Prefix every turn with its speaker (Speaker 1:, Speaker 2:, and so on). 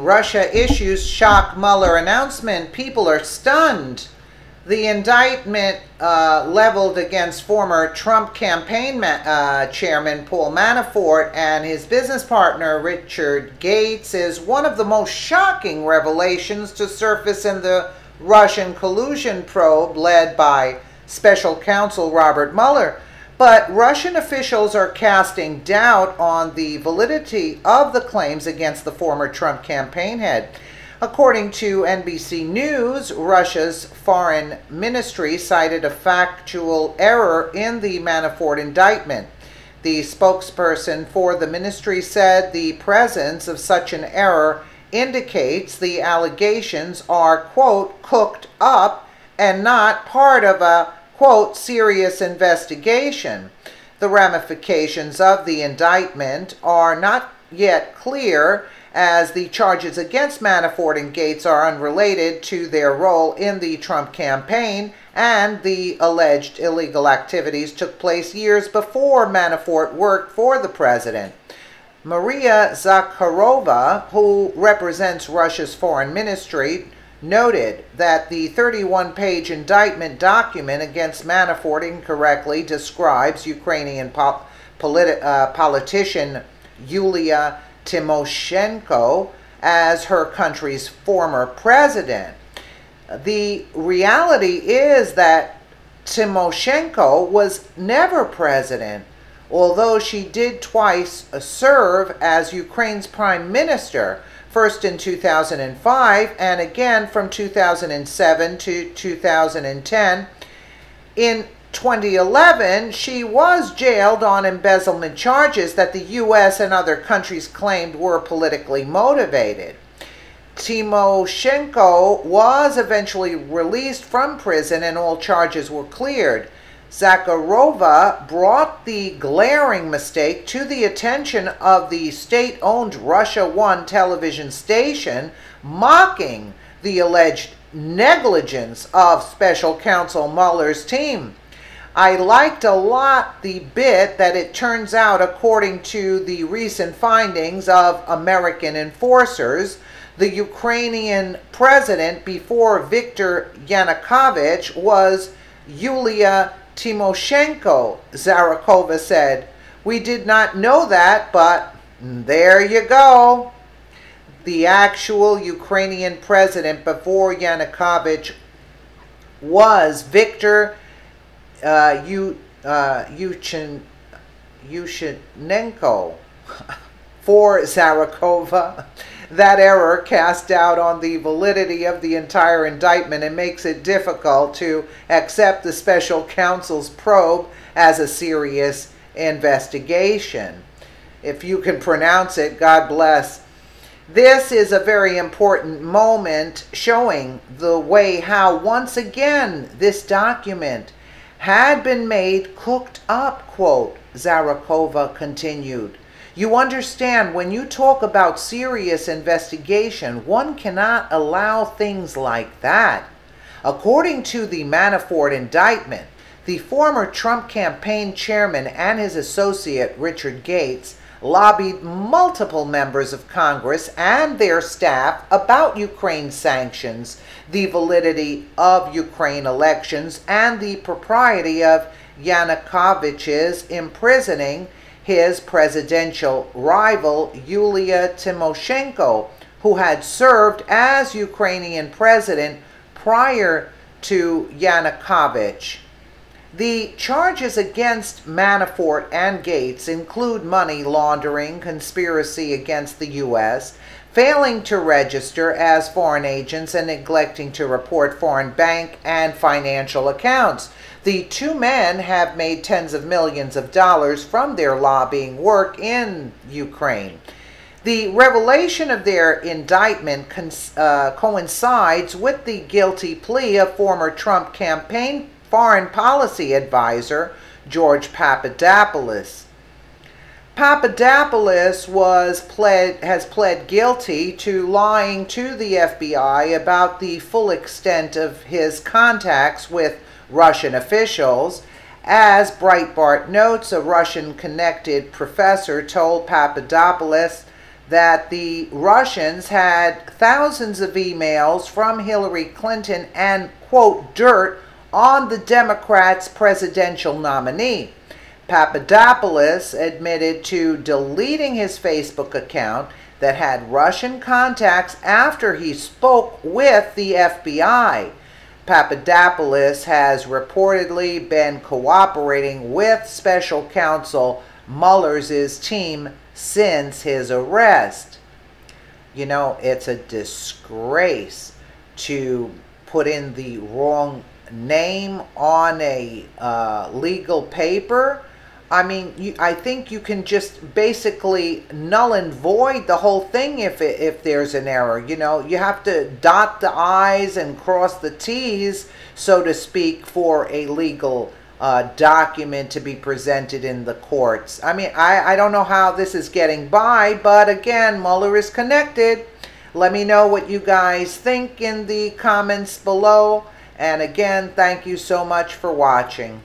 Speaker 1: Russia issues shock Mueller announcement. People are stunned. The indictment leveled against former Trump campaign chairman Paul Manafort and his business partner Richard Gates is one of the most shocking revelations to surface in the Russian collusion probe led by special counsel Robert Mueller. But Russian officials are casting doubt on the validity of the claims against the former Trump campaign head. According to NBC News, Russia's foreign ministry cited a factual error in the Manafort indictment. The spokesperson for the ministry said the presence of such an error indicates the allegations are, quote, cooked up and not part of a, quote, serious investigation. The ramifications of the indictment are not yet clear, as the charges against Manafort and Gates are unrelated to their role in the Trump campaign, and the alleged illegal activities took place years before Manafort worked for the president. Maria Zakharova, who represents Russia's foreign ministry, noted that the 31-page indictment document against Manafort incorrectly describes Ukrainian politician Yulia Tymoshenko as her country's former president. The reality is that Tymoshenko was never president, although she did twice serve as Ukraine's prime minister, first in 2005 and again from 2007 to 2010. In 2011, she was jailed on embezzlement charges that the U.S. and other countries claimed were politically motivated. Tymoshenko was eventually released from prison and all charges were cleared. Zakharova brought the glaring mistake to the attention of the state-owned Russia One television station, mocking the alleged negligence of special counsel Mueller's team. I liked a lot the bit that it turns out, according to the recent findings of American enforcers, the Ukrainian president before Viktor Yanukovych was Yulia Tymoshenko, Zakharova said. We did not know that, but there you go. The actual Ukrainian president before Yanukovych was Viktor Yushchenko. For Zakharova, that error cast doubt on the validity of the entire indictment and makes it difficult to accept the special counsel's probe as a serious investigation. If you can pronounce it, God bless. This is a very important moment showing the way how, once again, this document had been made cooked up, quote, Zakharova continued. You understand, when you talk about serious investigation, one cannot allow things like that. According to the Manafort indictment, the former Trump campaign chairman and his associate, Richard Gates, lobbied multiple members of Congress and their staff about Ukraine sanctions, the validity of Ukraine elections, and the propriety of Yanukovych's imprisoning his presidential rival, Yulia Tymoshenko, who had served as Ukrainian president prior to Yanukovych. The charges against Manafort and Gates include money laundering, conspiracy against the U.S., failing to register as foreign agents, and neglecting to report foreign bank and financial accounts. The two men have made tens of millions of dollars from their lobbying work in Ukraine. The revelation of their indictment coincides with the guilty plea of former Trump campaign foreign policy advisor George Papadopoulos. Papadopoulos has pled guilty to lying to the FBI about the full extent of his contacts with Russian officials. As Breitbart notes, a Russian-connected professor told Papadopoulos that the Russians had thousands of emails from Hillary Clinton and, quote, dirt on the Democrats' presidential nominee. Papadopoulos admitted to deleting his Facebook account that had Russian contacts after he spoke with the FBI. Papadopoulos has reportedly been cooperating with special counsel Mueller's team since his arrest. You know, it's a disgrace to put in the wrong name on a legal paper. I mean, I think you can just basically null and void the whole thing if there's an error. You know, you have to dot the I's and cross the T's, so to speak, for a legal document to be presented in the courts. I mean, I don't know how this is getting by, but again, Mueller is connected. Let me know what you guys think in the comments below. And again, thank you so much for watching.